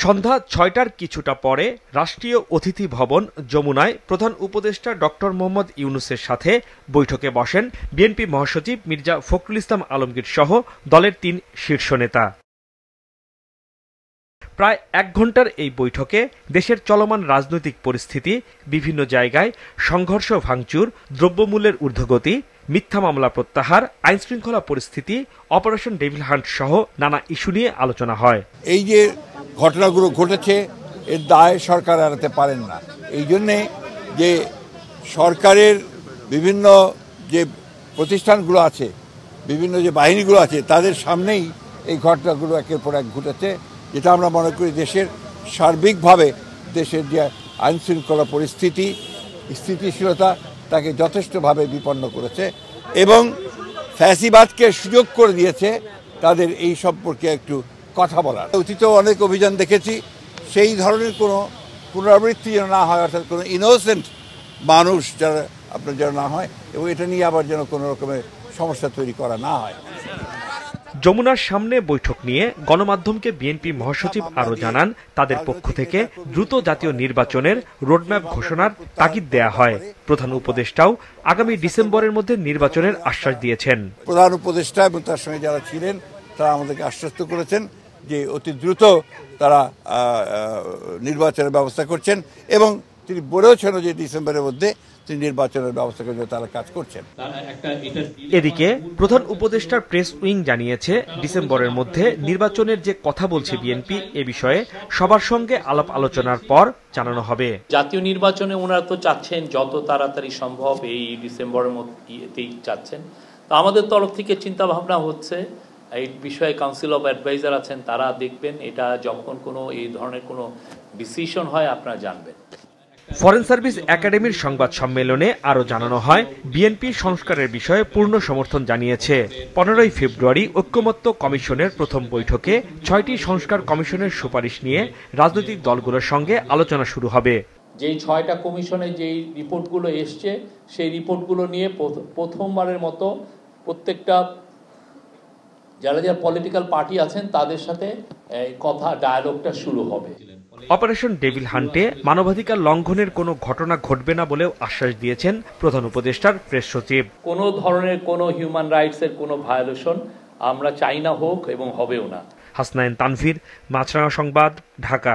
সন্ধ্যা ৬টার কিছুটা পরে রাষ্ট্রীয় অতিথি ভবন যমুনায় প্রধান উপদেষ্টা ডক্টর মোহাম্মদ ইউনূসের সাথে বৈঠকে বসেন বিএনপি মহাসচিব মির্জা ফখরুল ইসলাম আলমগীর সহ দলের ৩ শীর্ষ নেতা। প্রায় ১ ঘণ্টার এই বৈঠকে দেশের চলমান রাজনৈতিক পরিস্থিতি, বিভিন্ন জায়গায় সংঘর্ষ ভাঙচুর, দ্রব্যমূল্যের ঊর্ধ্বগতি, মিথ্যা মামলা প্রত্যাহার, আইনশৃঙ্খলা পরিস্থিতি, অপারেশন ডেভিল হান্ট সহ নানা ইস্যু নিয়ে আলোচনা হয়। এই যে ঘটনাগুলো ঘটেছে এর দায় সরকার এড়াতে পারেন না। এই জন্যে যে সরকারের বিভিন্ন যে প্রতিষ্ঠানগুলো আছে, বিভিন্ন যে বাহিনীগুলো আছে, তাদের সামনেই এই ঘটনাগুলো একের পর এক ঘটেছে, যেটা আমরা মনে করি দেশের সার্বিকভাবে দেশের যে আইনশৃঙ্খলা পরিস্থিতি, স্থিতিশীলতা তাকে যথেষ্টভাবে বিপন্ন করেছে এবং ফ্যাসিবাদকে সুযোগ করে দিয়েছে তাদের এই সম্পর্কে একটু কথা বলার। অতীতেও অনেক অভিযান দেখেছি, সেই ধরনের কোনো পুনরাবৃত্তি যেন না হয়, অর্থাৎ কোনো ইনোসেন্ট মানুষ যারা আপনার যেন না হয় এবং এটা নিয়ে আবার যেন কোনো রকমের সমস্যা তৈরি করা না হয়। যমুনার সামনে বৈঠক নিয়ে গণমাধ্যমকে বিএনপি মহাসচিব আরও জানান, তাদের পক্ষ থেকে দ্রুত জাতীয় নির্বাচনের রোডম্যাপ ঘোষণার তাগিদ দেয়া হয়। প্রধান উপদেষ্টাও আগামী ডিসেম্বরের মধ্যে নির্বাচনের আশ্বাস দিয়েছেন। প্রধান উপদেষ্টা এবং তার সঙ্গে যারা ছিলেন তারা আমাদেরকে আশ্বস্ত করেছেন যে অতি দ্রুত তারা নির্বাচনের ব্যবস্থা করছেন এবং তিনি বলেওছেন যে ডিসেম্বরের মধ্যে নির্বাচনের ব্যবস্থা করে তারা কাজ করছেন। এদিকে প্রধান উপদেষ্টার প্রেস উইং জানিয়েছে, ডিসেম্বরের মধ্যে নির্বাচনের যে কথা বলছে বিএনপি, এ বিষয়ে সবার সঙ্গে আলাপ আলোচনার পর জানানো হবে। জাতীয় নির্বাচনে ওনারা তো চাচ্ছেন যত তাড়াতাড়ি সম্ভব, এই ডিসেম্বরের মধ্যেই চাচ্ছেন। তো আমাদের তরফ থেকে চিন্তা ভাবনা হচ্ছে এই বিষয়ে কাউন্সিল অফ অ্যাডভাইজার আছেন, তারা দেখবেন এটা যখন কোনো এই ধরনের কোনো ডিসিশন হয় আপনারা জানবেন। ফরেন সার্ভিস একাডেমির সংবাদ সম্মেলনে আরও জানানো হয়, বিএনপি সংস্কারের বিষয়ে পূর্ণ সমর্থন জানিয়েছে। 15ই ফেব্রুয়ারি ঐক্যমত্য কমিশনের প্রথম বৈঠকে 6টি সংস্কার কমিশনের সুপারিশ নিয়ে রাজনৈতিক দলগুলোর সঙ্গে আলোচনা শুরু হবে। যেই 6টা কমিশনে যেই রিপোর্টগুলো এসছে, সেই রিপোর্টগুলো নিয়ে প্রথমবারের মতো প্রত্যেকটা যারা যারা পলিটিক্যাল পার্টি আছেন তাদের সাথে কথা ডায়ালগটা শুরু হবে। অপারেশন ডেভিল হান্টে মানবাধিকার লঙ্ঘনের কোনো ঘটনা ঘটবে না বলেও আশ্বাস দিয়েছেন প্রধান উপদেষ্টার প্রেস সচিব। কোনো ধরনের কোনো হিউম্যান রাইটসের কোনো ভায়োলেশন আমরা চাই না হোক এবং হবেও না। হাসনাইন তানভীর, মাছরাঙা সংবাদ, ঢাকা।